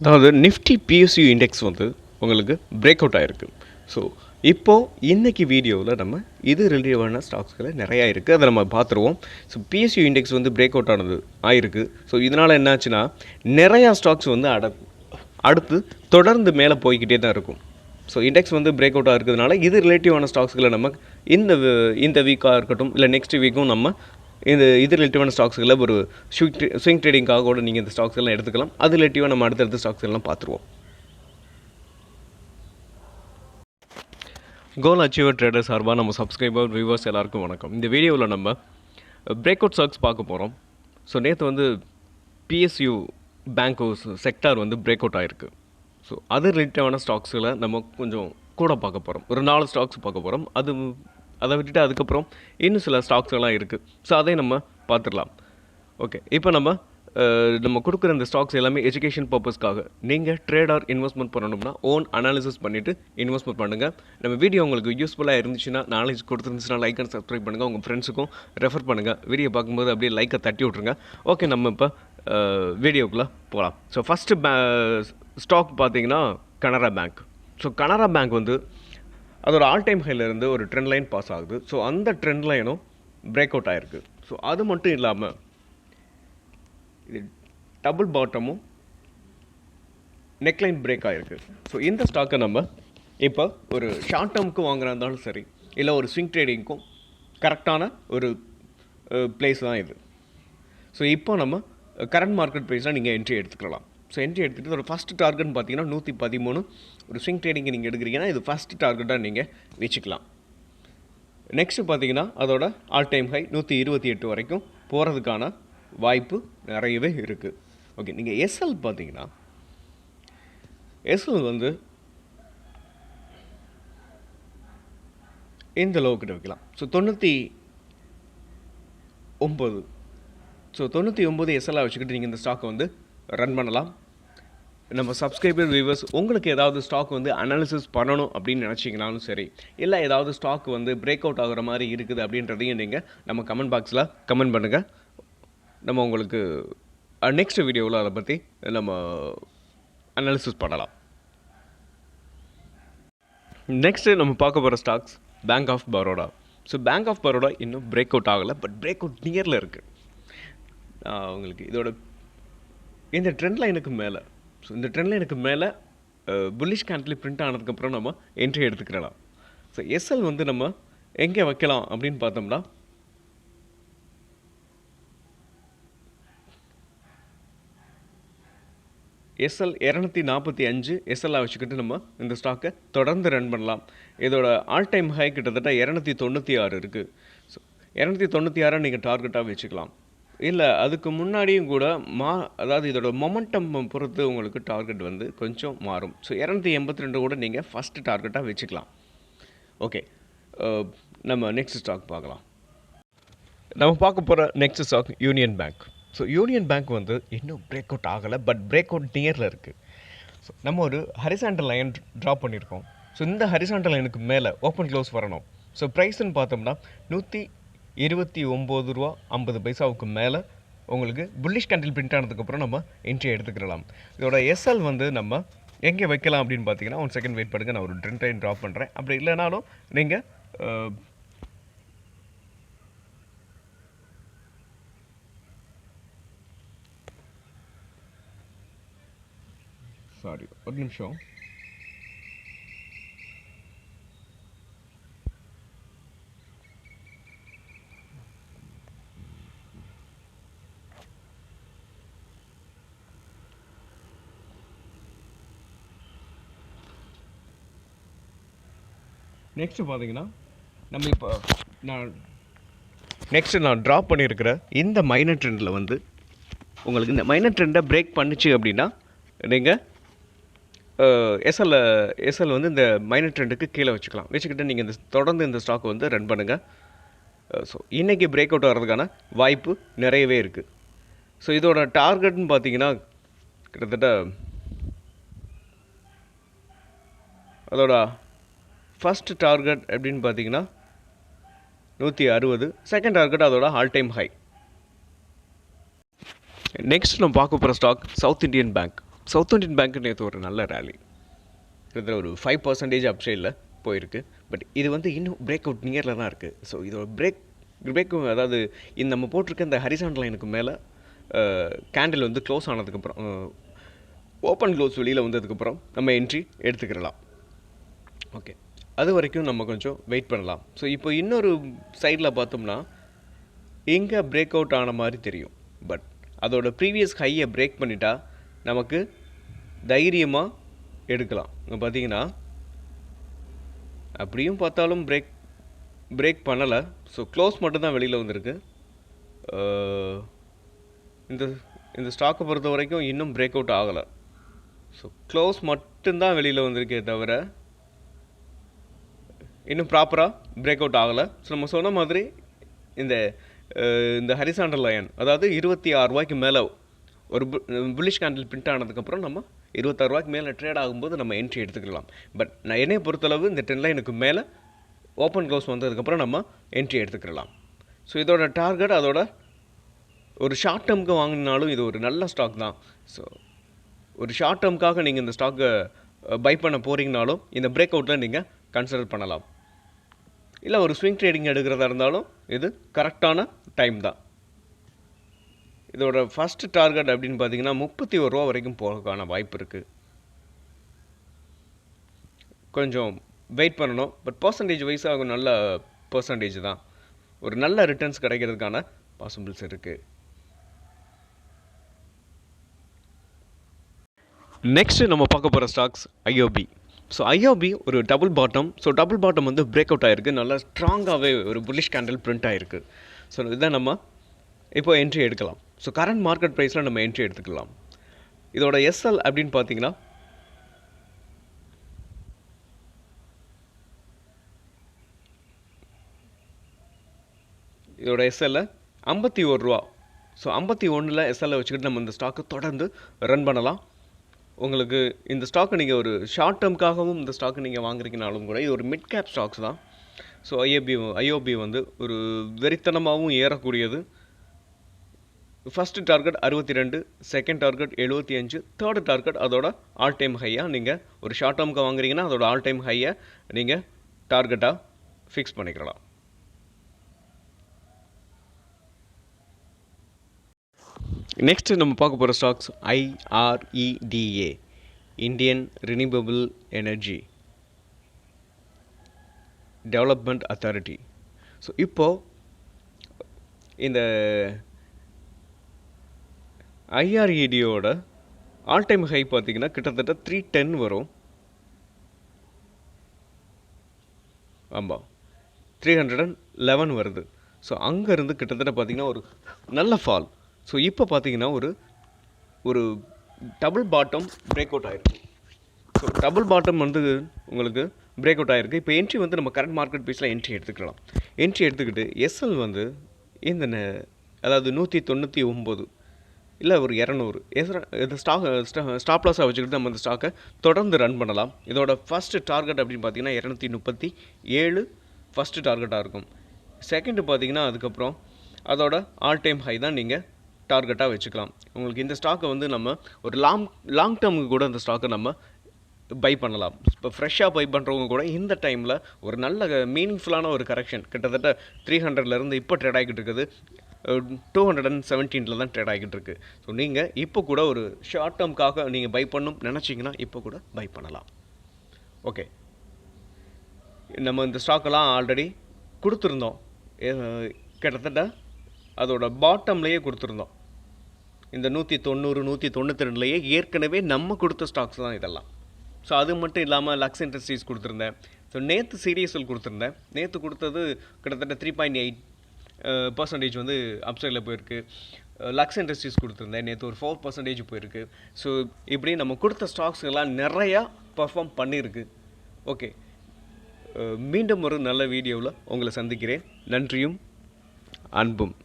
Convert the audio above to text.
அதாவது Nifty PSU index வந்து உங்களுக்கு பிரேக் அவுட் ஆகிருக்கு. ஸோ இப்போது இன்றைக்கி வீடியோவில் நம்ம இது ரிலேட்டிவான ஸ்டாக்ஸ்களை நிறையா இருக்குது, அதை நம்ம பார்த்துருவோம். ஸோ பிஎஸ்யூ இண்டெக்ஸ் வந்து பிரேக் அவுட் ஆகிருக்கு. ஸோ இதனால் என்னாச்சுன்னா நிறையா ஸ்டாக்ஸ் வந்து அடுத்து தொடர்ந்து மேலே போய்கிட்டே தான் இருக்கும். ஸோ இண்டெக்ஸ் வந்து பிரேக் அவுட்டாக இருக்கிறதுனால இது ரிலேட்டிவான ஸ்டாக்ஸ்களை நம்ம இந்த வீக்காக இருக்கட்டும் இல்லை நெக்ஸ்ட் வீக்கும் நம்ம இது ரிலேட்டிவான ஸ்டாக்ஸ்களை ஒரு ஸ்விங் ட்ரேடிங்காக கூட நீங்கள் இந்த ஸ்டாக்ஸ்லாம் எடுத்துக்கலாம். அது ரிலேட்டிவாக நம்ம அடுத்தடுத்த ஸ்டாக்ஸ் எல்லாம் பார்த்துருவோம். கோல் அச்சீவர் ட்ரேடர் சார்பாக நம்ம சப்ஸ்கிரைபர் வியூவர்ஸ் எல்லாருக்கும் வணக்கம். இந்த வீடியோவில் நம்ம பிரேக் அவுட் ஸ்டாக்ஸ் பார்க்க போகிறோம். ஸோ நேற்று வந்து பிஎஸ்யூ பேங்க் செக்டார் வந்து பிரேக் அவுட் ஆகிருக்கு. ஸோ அது ரிலேட்டிவான ஸ்டாக்ஸில் நம்ம கொஞ்சம் கூட பார்க்க போகிறோம். ஒரு 4 ஸ்டாக்ஸ் பார்க்க போகிறோம். அதை விட்டுட்டு அதுக்கப்புறம் இன்னும் சில ஸ்டாக்ஸ் எல்லாம் இருக்குது. ஸோ அதை நம்ம பார்த்துடலாம். ஓகே, இப்போ நம்ம கொடுக்குற இந்த ஸ்டாக்ஸ் எல்லாமே எஜுகேஷன் பர்பஸ்க்காக. நீங்கள் ட்ரேடர் இன்வெஸ்ட்மெண்ட் பண்ணணும்னா ஓன் அனாலிசிஸ் பண்ணிவிட்டு இன்வெஸ்ட்மெண்ட் பண்ணுங்கள். நம்ம வீடியோ உங்களுக்கு யூஸ்ஃபுல்லாக இருந்துச்சுன்னா, நாலேஜ் கொடுத்துருந்துச்சுன்னா லைக் அண்ட் சப்ஸ்கிரைப் பண்ணுங்கள். உங்கள் ஃப்ரெண்ட்ஸுக்கும் ரெஃபர் பண்ணுங்கள். வீடியோ பார்க்கும்போது அப்படியே லைக்கை தட்டி விட்ருங்க. ஓகே, நம்ம இப்போ வீடியோக்குள்ளே போகலாம். ஸோ ஃபஸ்ட்டு ஸ்டாக் பார்த்தீங்கன்னா Canara bank. So Canara bank வந்து அதோட ஆல் டைம் ஹைலேருந்து ஒரு ட்ரெண்ட் லைன் பாஸ் ஆகுது. ஸோ அந்த ட்ரெண்ட் லைனும் பிரேக் அவுட் ஆகிருக்கு. ஸோ அது மட்டும் இல்லாமல் இது டபுள் பாட்டமும் நெக்லைன் பிரேக் ஆகிருக்கு. ஸோ இந்த ஸ்டாக்கை நம்ம இப்போ ஒரு ஷார்ட் டேர்முக்கு வாங்குறா இருந்தாலும் சரி, இல்லை ஒரு ஸ்விங் ட்ரேடிங்க்கும் கரெக்டான ஒரு பிளேஸ் தான் இது. ஸோ இப்போ நம்ம கரண்ட் மார்க்கெட் ப்ரைஸில் நீங்கள் என்ட்ரி எடுத்துக்கலாம். ஸோ என்ட்ரி எடுத்துகிட்டு ஒரு ஃபஸ்ட்டு டார்கெட்னு பார்த்தீங்கன்னா 113. ஒரு ஸ்விங் ட்ரேடிங் நீங்கள் எடுக்கிறீங்கன்னா இது ஃபஸ்ட்டு டார்கெட்டாக நீங்கள் வச்சுக்கலாம். நெக்ஸ்ட்டு பார்த்தீங்கன்னா அதோட ஆல் டைம் ஹை 128 வரைக்கும் போகிறதுக்கான வாய்ப்பு நிறையவே இருக்குது. ஓகே, நீங்கள் எஸ்எல் பார்த்தீங்கன்னா எஸ்எல் வந்து இந்த லோக்கிட்ட வைக்கலாம். ஸோ 99. ஸோ 99 எஸ்எல்லாக வச்சுக்கிட்டு நீங்கள் இந்த ஸ்டாக்கை வந்து ரன் பண்ணலாம். நம்ம சப்ஸ்கிரைபர் வியூவர்ஸ், உங்களுக்கு ஏதாவது ஸ்டாக் வந்து அனாலிசிஸ் பண்ணணும் அப்படின்னு நினச்சிங்கனாலும் சரி, இல்லை ஏதாவது ஸ்டாக் வந்து பிரேக் அவுட் ஆகிற மாதிரி இருக்குது அப்படின்றதையும் நீங்கள் நம்ம கமெண்ட் பாக்ஸில் கமெண்ட் பண்ணுங்கள். நம்ம உங்களுக்கு நெக்ஸ்ட் வீடியோவில் அதை பற்றி நம்ம அனாலிசிஸ் பண்ணலாம். நெக்ஸ்ட்டு நம்ம பார்க்க போகிற stocks Bank of Baroda. So Bank of Baroda இன்னும் பிரேக் அவுட் ஆகலை, பட் பிரேக் அவுட் நியரில் இருக்குது. உங்களுக்கு இதோட இந்த ட்ரெண்ட் லைனுக்கு மேலே, ஸோ இந்த ட்ரெண்ட் லைனுக்கு மேலே புல்லிஷ் கேண்டில் பிரிண்ட் ஆனதுக்கப்புறம் நம்ம என்ட்ரி எடுத்துக்கலாம். ஸோ எஸ்எல் வந்து நம்ம எங்கே வைக்கலாம் அப்படின்னு பார்த்தோம்னா எஸ்எல் 245 எஸ்எல்லாக வச்சுக்கிட்டு நம்ம இந்த ஸ்டாக்கை தொடர்ந்து ரன் பண்ணலாம். இதோட ஆல் டைம் ஹை கிட்டத்தட்ட 296 இருக்குது. ஸோ 296 நீங்கள் டார்கெட்டாக வச்சுக்கலாம். இல்லை அதுக்கு முன்னாடியும் கூட அதாவது இதோட மொமெண்டம் பொறுத்து உங்களுக்கு டார்கெட் வந்து கொஞ்சம் மாறும். ஸோ 282 கூட நீங்கள் ஃபஸ்ட்டு டார்கெட்டாக வச்சுக்கலாம். ஓகே, நம்ம நெக்ஸ்ட் ஸ்டாக் பார்க்கலாம். நம்ம பார்க்க போகிற next stock Union Bank. So Union Bank வந்து இன்னும் பிரேக் அவுட் ஆகலை, பட் பிரேக் அவுட் நியரில் இருக்குது. ஸோ நம்ம ஒரு ஹரிசாண்டல் லைன் ட்ரா பண்ணியிருக்கோம். ஸோ இந்த ஹரிசாண்டல் லைனுக்கு மேலே ஓப்பன் க்ளோஸ் வரணும். ஸோ ப்ரைஸ்ன்னு பார்த்தோம்னா 129 ரூபா 50 பைசாவுக்கு மேலே உங்களுக்கு புல்லிஷ் கேண்டில் பிரிண்ட் ஆனதுக்கப்புறம் நம்ம என்ட்ரி எடுத்துக்கலாம். இதோட எஸ்எல் வந்து நம்ம எங்கே வைக்கலாம் அப்படின்னு பார்த்தீங்கன்னா, 1 செகண்ட் வெயிட் பண்ணுங்கள், நான் ஒரு ட்ரெண்ட் லைன் ட்ரா பண்ணுறேன். அப்படி இல்லைனாலும் நீங்கள் ஒரு நிமிஷம். நெக்ஸ்ட்டு பார்த்தீங்கன்னா நம்ம இப்போ நான் ட்ரா பண்ணியிருக்கிற இந்த மைனர் ட்ரெண்டில் வந்து உங்களுக்கு இந்த மைனர் ட்ரெண்டை பிரேக் பண்ணிச்சு அப்படின்னா நீங்கள் எஸ்எல் வந்து இந்த மைனர் ட்ரெண்டுக்கு கீழே வச்சுக்கிட்டு நீங்கள் தொடர்ந்து இந்த ஸ்டாக் வந்து ரன் பண்ணுங்கள். ஸோ இன்றைக்கி பிரேக் அவுட் ஆகிறதுக்கான வாய்ப்பு நிறையவே இருக்குது. ஸோ இதோட டார்கெட்னு பார்த்தீங்கன்னா கிட்டத்தட்ட அதோட ஃபஸ்ட் டார்கெட் எப்படின்னு பார்த்தீங்கன்னா 160. செகண்ட் டார்கெட் அதோட ஆல் டைம் ஹை. நெக்ஸ்ட் நம்ம பார்க்க போகிற stock South Indian Bank. South Indian Bank நேற்று ஒரு நல்ல ரேலி, கிட்டத்தட்ட ஒரு 5% அப்சைடில் போயிருக்கு. பட் இது வந்து இன்னும் பிரேக் அவுட் நியரில் தான் இருக்குது. ஸோ இதோட பிரேக் அதாவது இந்த நம்ம போட்டிருக்க இந்த ஹரிசாண்டல் லைனுக்கு மேலே கேண்டில் வந்து க்ளோஸ் ஆனதுக்கப்புறம், ஓப்பன் க்ளோஸ் வெளியில் வந்ததுக்கப்புறம் நம்ம என்ட்ரி எடுத்துக்கிடலாம். ஓகே, அது வரைக்கும் நம்ம கொஞ்சம் வெயிட் பண்ணலாம். ஸோ இப்போ இன்னொரு சைடில் பார்த்தோம்னா இங்கே பிரேக் அவுட் ஆன மாதிரி தெரியும். பட் அதோட ப்ரீவியஸ் ஹையை பிரேக் பண்ணிட்டா நமக்கு தைரியமாக எடுக்கலாம். இங்கே பார்த்தீங்கன்னா அப்படியும் பார்த்தாலும் பிரேக் பண்ணலை. ஸோ க்ளோஸ் மட்டும்தான் வெளியில் வந்திருக்கு. இந்த ஸ்டாக்கை பொறுத்த வரைக்கும் இன்னும் பிரேக் அவுட் ஆகலை. ஸோ க்ளோஸ் மட்டும்தான் வெளியில் வந்திருக்கே தவிர இன்னும் ப்ராப்பராக பிரேக் அவுட் ஆகலை. ஸோ நம்ம சொன்ன மாதிரி இந்த ஹரிசாண்டல் லைன், அதாவது 26 ரூபாய்க்கு மேலே ஒரு புல்லிஷ் கேண்டில் பிரிண்ட் ஆனதுக்கப்புறம் நம்ம 26 ரூபாய்க்கு மேலே ட்ரேட் ஆகும்போது நம்ம என்ட்ரி எடுத்துக்கலாம். பட் நான் என்னை பொறுத்தளவு இந்த ட்ரெண்ட் லைனுக்கு மேலே ஓப்பன் க்ளோஸ் வந்ததுக்கப்புறம் நம்ம என்ட்ரி எடுத்துக்கலாம். ஸோ இதோட டார்கெட், அதோட ஒரு ஷார்ட் டேர்முக்கு வாங்கினாலும் இது ஒரு நல்ல ஸ்டாக் தான். ஸோ ஒரு ஷார்ட் டேர்முக்காக நீங்கள் இந்த ஸ்டாக்கை பை பண்ண போகிறீங்கனாலும் இந்த பிரேக் அவுட்டில் நீங்கள் கன்சிடர் பண்ணலாம். இல்லை ஒரு ஸ்விங் ட்ரேடிங் எடுக்கிறதா இருந்தாலும் இது கரெக்டான டைம் தான். இதோட ஃபஸ்ட்டு டார்கெட் அப்படின்னு பார்த்தீங்கன்னா 31 ரூபா வரைக்கும் போகிறதுக்கான வாய்ப்பு இருக்குது. கொஞ்சம் வெயிட் பண்ணணும். பட் பர்சன்டேஜ் வைஸாக ஒரு நல்ல பர்சன்டேஜ் தான், ஒரு நல்ல ரிட்டர்ன்ஸ் கிடைக்கிறதுக்கான பாசிபிள்ஸ் இருக்குது. நெக்ஸ்ட்டு நம்ம பார்க்க போகிற ஸ்டாக்ஸ் ஐஓபி. ஸோ ஐஓபி ஒரு double bottom. So double bottom வந்து பிரேக் அவுட் ஆகிருக்கு, நல்லா ஸ்ட்ராங்காகவே ஒரு புல்லிஷ் கேண்டில் பிரிண்ட் ஆகிருக்கு. ஸோ இதான் நம்ம இப்போ என்ட்ரி எடுக்கலாம். ஸோ கரண்ட் மார்க்கெட் ப்ரைஸில் நம்ம என்ட்ரி எடுத்துக்கலாம். இதோட எஸ்எல் அப்படின்னு பார்த்தீங்கன்னா இதோட எஸ்எல்ல 51 ரூபா. ஸோ 51 எஸ்எல்லை வச்சுக்கிட்டு நம்ம இந்த ஸ்டாக்கை தொடர்ந்து ரன் பண்ணலாம். உங்களுக்கு இந்த ஸ்டாக்கை நீங்கள் ஒரு ஷார்ட் டேர்முக்காகவும் இந்த ஸ்டாக்கை நீங்கள் வாங்குறீங்கனாலும் கூட இது ஒரு மிட் கேப் ஸ்டாக்ஸ் தான். ஸோ ஐஓபி வந்து ஒரு வெறித்தனமாகவும் ஏறக்கூடியது. First target 62, second target 75, third target அதோட ஆல் டைம் ஹையாக நீங்கள் ஒரு ஷார்ட் டேர்முக்கு வாங்குறீங்கன்னா அதோட ஆல் டைம் ஹையை நீங்கள் டார்கெட்டாக ஃபிக்ஸ் பண்ணிக்கலாம். நெக்ஸ்ட்டு நம்ம பார்க்க போகிற stocks IREDA, Indian renewable energy development authority. So இப்போது இந்த IREDயோட ஆல் டைம் ஹை பார்த்திங்கன்னா கிட்டத்தட்ட 310 வரும். ஆமாம், 311 வருது. ஸோ அங்கேருந்து கிட்டத்தட்ட பார்த்திங்கன்னா ஒரு நல்ல ஃபால். ஸோ இப்போ பார்த்தீங்கன்னா ஒரு டபுள் பாட்டம் பிரேக் அவுட் ஆகிருக்கு. ஸோ டபுள் பாட்டம் வந்து உங்களுக்கு பிரேக் அவுட் ஆகிருக்கு. இப்போ என்ட்ரி வந்து நம்ம கரண்ட் மார்க்கெட் ப்ரைஸில் என்ட்ரி எடுத்துக்கலாம். என்ட்ரி எடுத்துக்கிட்டு எஸ்எல் வந்து அதாவது 199 இல்லை ஒரு 200 இது ஸ்டாப் லாஸாக வச்சுக்கிட்டு நம்ம இந்த ஸ்டாக்கை தொடர்ந்து ரன் பண்ணலாம். இதோட ஃபஸ்ட்டு டார்கெட் அப்படின்னு பார்த்தீங்கன்னா 237 ஃபஸ்ட்டு டார்கெட்டாக இருக்கும். செகண்டு பார்த்தீங்கன்னா அதுக்கப்புறம் அதோட ஆல் டைம் ஹை தான் நீங்கள் டார்கெட்டாக வச்சுக்கலாம். உங்களுக்கு இந்த ஸ்டாக்கை வந்து நம்ம ஒரு லாங் டேர்முக்கு கூட இந்த ஸ்டாக்கை நம்ம பை பண்ணலாம். இப்போ ஃப்ரெஷ்ஷாக பை பண்ணுறவங்க கூட இந்த டைமில் ஒரு நல்ல மீனிங்ஃபுல்லான ஒரு கரெக்ஷன், கிட்டத்தட்ட 300லேருந்து இப்போ ட்ரேட் ஆகிக்கிட்டு இருக்குது 217 தான் ட்ரேட் ஆகிக்கிட்டு இருக்குது. ஸோ நீங்கள் இப்போ கூட ஒரு ஷார்ட் டேர்முக்காக நீங்கள் பை பண்ணணும்னு நினச்சிங்கன்னா இப்போ கூட பை பண்ணலாம். ஓகே, நம்ம இந்த ஸ்டாக்கெல்லாம் ஆல்ரெடி கொடுத்துருந்தோம், கிட்டத்தட்ட அதோட பாட்டம்லேயே கொடுத்துருந்தோம். இந்த 190 192லேயே ஏற்கனவே நம்ம கொடுத்த ஸ்டாக்ஸ் தான் இதெல்லாம். ஸோ அது மட்டும் இல்லாமல் லக்ஸ் இண்டஸ்ட்ரீஸ் கொடுத்துருந்தேன். ஸோ நேற்று சிடிஎஸ்எல் கொடுத்துருந்தேன். நேற்று கொடுத்தது கிட்டத்தட்ட 3.8% வந்து அப்சைடில் போயிருக்கு. லக்ஸ் இண்டஸ்ட்ரீஸ் கொடுத்துருந்தேன், நேற்று ஒரு 4% போயிருக்கு. ஸோ இப்படி நம்ம கொடுத்த ஸ்டாக்ஸ் எல்லாம் நிறையா பர்ஃபார்ம் பண்ணியிருக்கு. ஓகே, மீண்டும் ஒரு நல்ல வீடியோவில் உங்களை சந்திக்கிறேன். நன்றியும் அன்பும்.